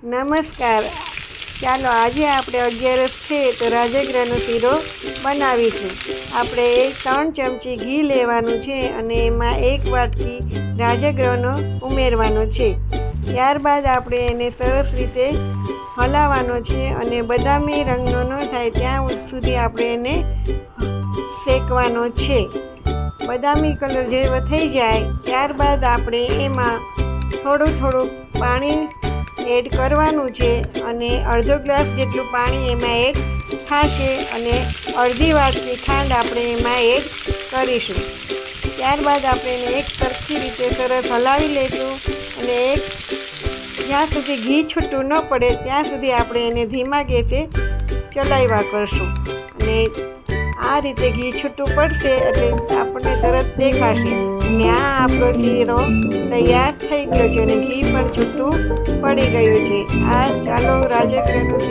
નમસ્કાર. ચાલો આજે આપણે 11 છે તો રાજગરાનો શીરો બનાવીશું. આપણે 3 ચમચી ઘી લેવાનું છે અને એમાં 1 વાટકી રાજગરાનો ઉમેરવાનો છે. ત્યારબાદ આપણે એને સરસ રીતે હલાવવાનો છે અને બદામી રંગનો ન થાય ત્યાં સુધી આપણે એને શેકવાનો છે. બદામી કલર જેવો થઈ જાય ત્યારબાદ આપણે એમાં થોડું પાણી એડ કરવાનું છે અને અડધો ગ્લાસ જેટલું પાણી એમાં એડ થશે અને અડધી વાટકી ખાંડ આપણે એમાં એડ કરીશું. ત્યારબાદ આપણે એને એક સરખી રીતે સરસ હલાવી લઈશું અને જ્યાં સુધી ઘી છૂટું ન પડે ત્યાં સુધી આપણે એને ધીમા ગેસે ચલાવ્યા કરશું અને આ રીતે ઘી છૂટું પડશે એટલે આપણને તરત દેખાશે અને આ આપણો શીરો તૈયાર થઈ ગયો છે અને ઘી પણ છૂટું પડી ગયું છે. આ ચાલો રાજગરાનું